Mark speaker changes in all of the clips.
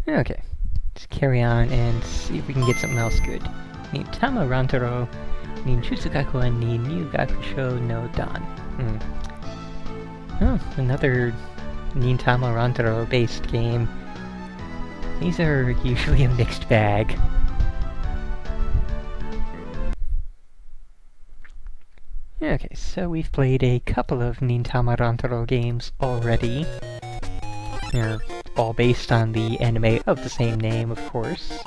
Speaker 1: Okay, let's carry on and see if we can get something else good. Nintama Rantarou, Ninjutsu Gakuen ni Nyuugakushou no Dan. Oh, another Nintama Rantarou based game. These are usually a mixed bag. Okay, so we've played a couple of Nintama Rantarou games already. They're all based on the anime of the same name, of course.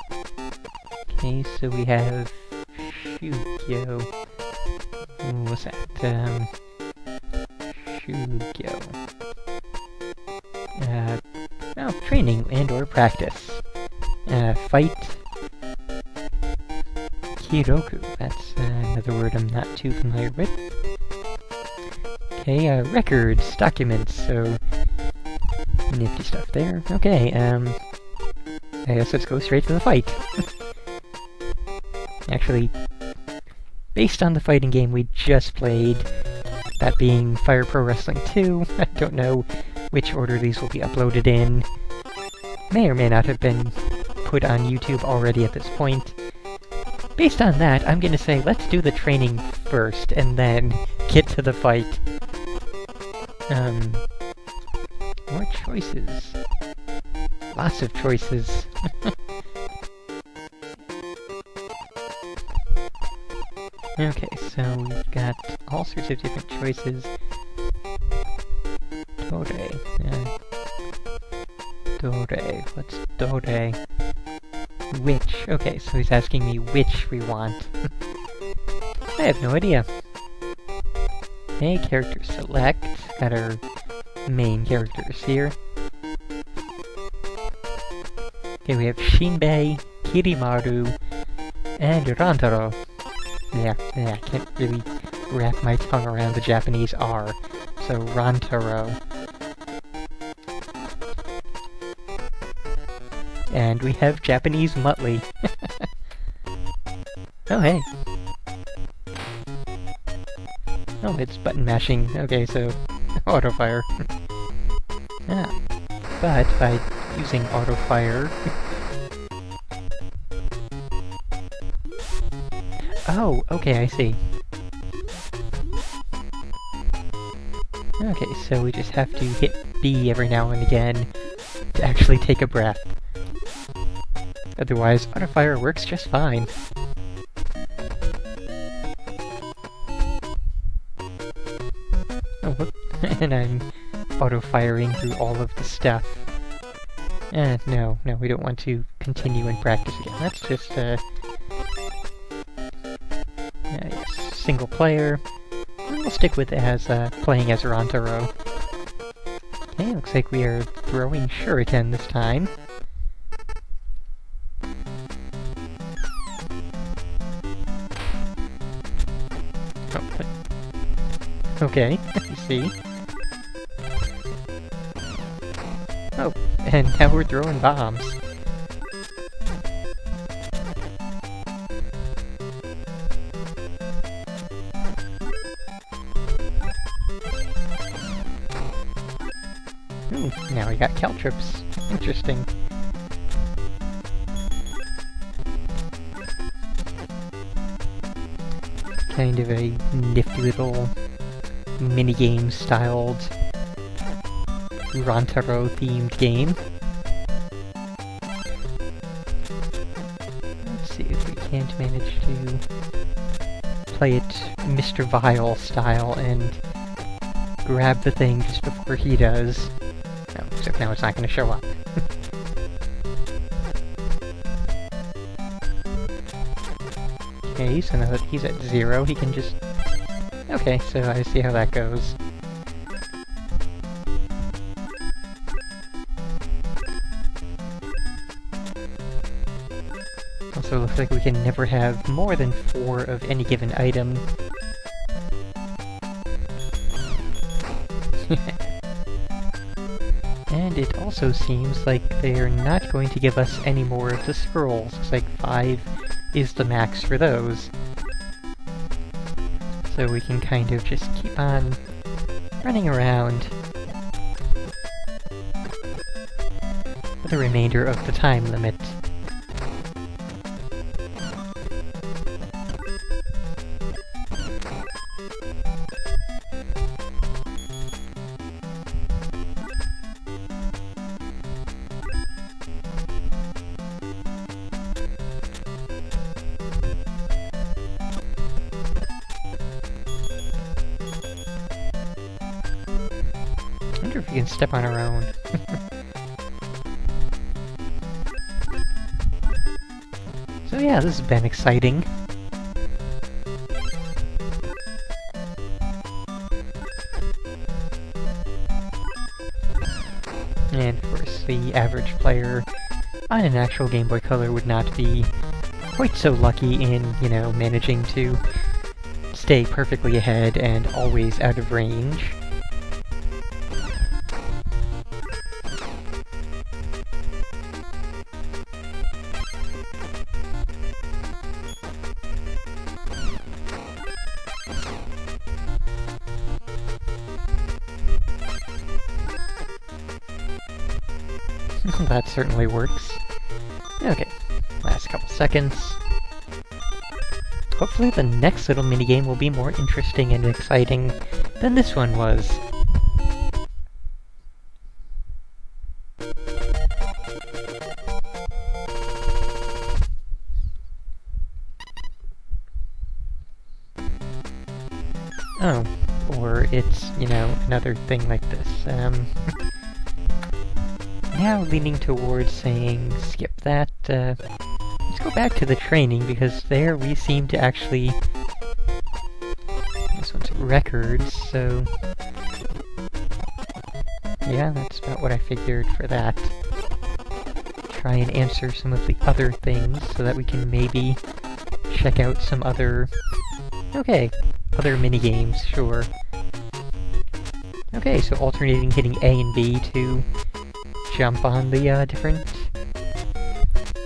Speaker 1: Okay, so we have Shugyo. What's that? Shugyo. Training and or practice. Fight. Kiroku. That's another word I'm not too familiar with. Okay, records, documents, so nifty stuff there. Okay, I guess let's go straight to the fight. Actually, based on the fighting game we just played, that being Fire Pro Wrestling 2, I don't know which order these will be uploaded in. May or may not have been put on YouTube already at this point. Based on that, I'm gonna say let's do the training first, and then get to the fight. More choices. Lots of choices. Okay, so we've got all sorts of different choices. Dore. Dore. What's Dore? Which? Okay, so he's asking me which we want. I have no idea. Okay, character select. Got our main characters here. Okay, we have Shinbei, Kirimaru, and Rantarou. Yeah, I can't really wrap my tongue around the Japanese R. So, Rantarou. And we have Japanese Muttley. Oh, hey. Oh, it's button mashing. Okay, so auto fire. But by using auto fire... Oh, okay, I see. Okay, so we just have to hit B every now and again to actually take a breath. Otherwise, auto fire works just fine. Oh, whoop. And I'm auto-firing through all of the stuff. No, we don't want to continue and practice again. That's just, yes, single player. And we'll stick with it as, playing as Rantarou. Okay, looks like we are throwing shuriken this time. Okay, you see. Oh, and now we're throwing bombs. Ooh, now we got caltrips. Interesting. Kind of a nifty little minigames styled Rantarou themed game. Let's see if we can't manage to play it Mr. Vile style and grab the thing just before he does. No, except now it's not going to show up. Okay, so now that he's at 0, he can just... Okay, so I see how that goes. Also, looks like we can never have more than 4 of any given item. And it also seems like they're not going to give us any more of the scrolls. Looks like 5 is the max for those. So we can kind of just keep on running around. the remainder of the time limit. I wonder if we can step on our own. So yeah, this has been exciting. And of course, the average player on an actual Game Boy Color would not be quite so lucky in, you know, managing to stay perfectly ahead and always out of range. That certainly works. Okay, last couple seconds. Hopefully the next little minigame will be more interesting and exciting than this one was. Oh, or it's, you know, another thing like this. Now leaning towards saying skip that. Let's go back to the training, because there we seem to actually... This one's records, so... Yeah, that's about what I figured for that. Try and answer some of the other things, so that we can maybe check out some other... Okay, other minigames, sure. Okay, so alternating hitting A and B to jump on the different,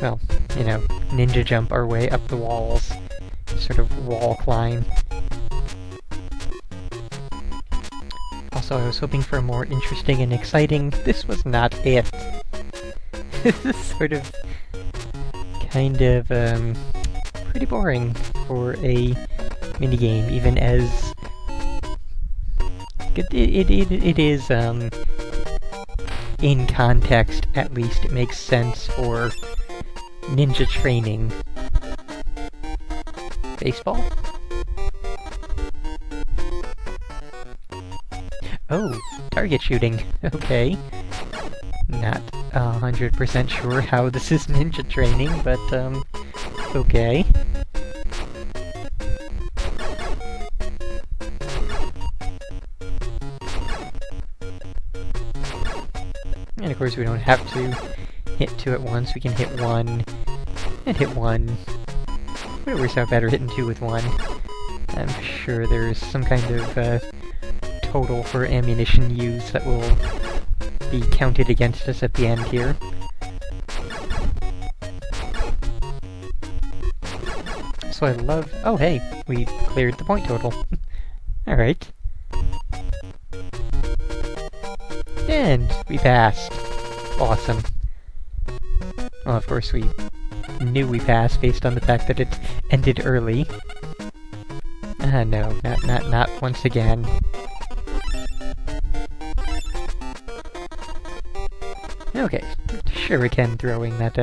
Speaker 1: well, you know, ninja jump our way up the walls, sort of wall climb. Also, I was hoping for a more interesting and exciting. This was not it. This is sort of, kind of, pretty boring for a minigame, even as it is, in context, at least, it makes sense for ninja training. Baseball? Oh, target shooting. Okay. Not 100% sure how this is ninja training, but, okay. And of course we don't have to hit two at once, we can hit one, and hit one. But it works out better hitting two with one. I'm sure there's some kind of total for ammunition use that will be counted against us at the end here. So I love... Oh hey, we cleared the point total. Alright. And we passed. Awesome. Well, of course we knew we passed based on the fact that it ended early. No, not once again. Okay, shuriken throwing, that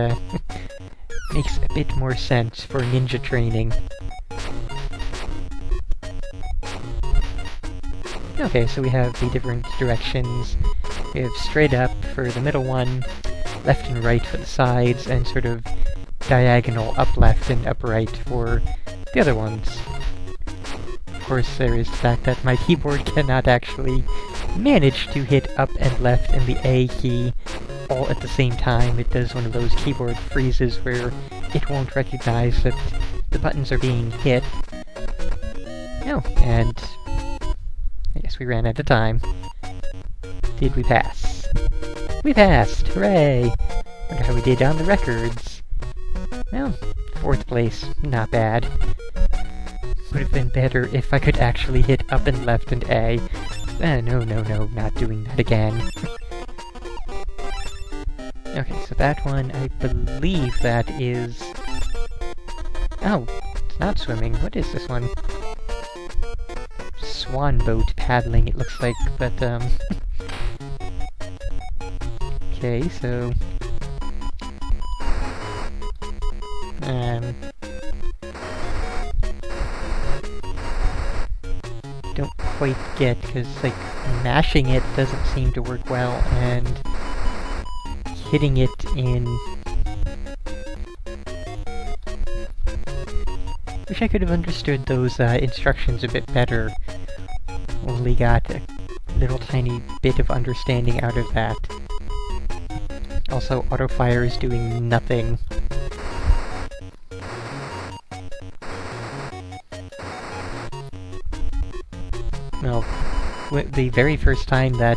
Speaker 1: makes a bit more sense for ninja training. Okay, so we have the different directions. We have straight up for the middle one, left and right for the sides, and sort of diagonal up left and up right for the other ones. Of course, there is the fact that my keyboard cannot actually manage to hit up and left and the A key all at the same time. It does one of those keyboard freezes where it won't recognize that the buttons are being hit. Oh, and I guess we ran out of time. Did we pass? We passed! Hooray! Wonder how we did on the records. Well, 4th place. Not bad. Would have been better if I could actually hit up and left and A. No, not doing that again. Okay, so that one, I believe that is... Oh, it's not swimming. What is this one? Swan boat paddling, it looks like, but, Okay, so... Don't quite get, because, like, mashing it doesn't seem to work well, and hitting it in... Wish I could have understood those instructions a bit better. Only got a little tiny bit of understanding out of that. Also, auto-fire is doing nothing. Well, the very first time that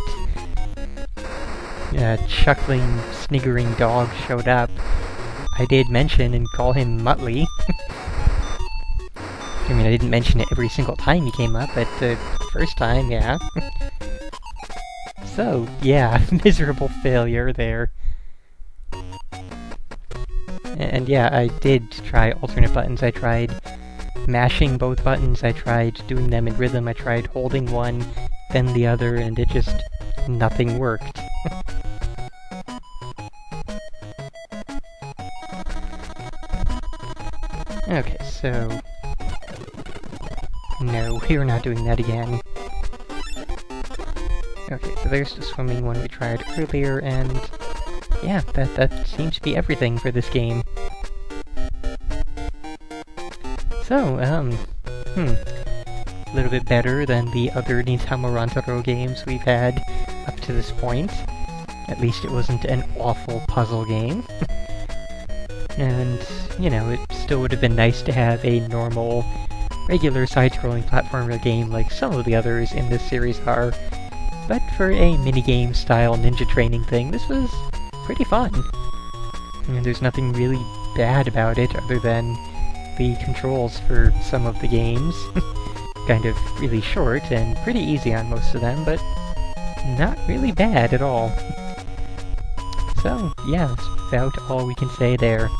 Speaker 1: chuckling, sniggering dog showed up, I did mention and call him Muttley. I mean, I didn't mention it every single time he came up, but the first time, yeah. So, yeah, miserable failure there. And yeah, I did try alternate buttons. I tried mashing both buttons, I tried doing them in rhythm, I tried holding one, then the other, and it just... nothing worked. Okay, so... No, we're not doing that again. Okay, so there's the swimming one we tried earlier, and... yeah, that seems to be everything for this game. So, a little bit better than the other Nintama Rantarou games we've had up to this point. At least it wasn't an awful puzzle game. And, you know, it still would have been nice to have a normal, regular side-scrolling platformer game like some of the others in this series are. But for a minigame-style ninja training thing, this was pretty fun. I mean, there's nothing really bad about it other than the controls for some of the games. Kind of really short and pretty easy on most of them, but not really bad at all. So, yeah, that's about all we can say there.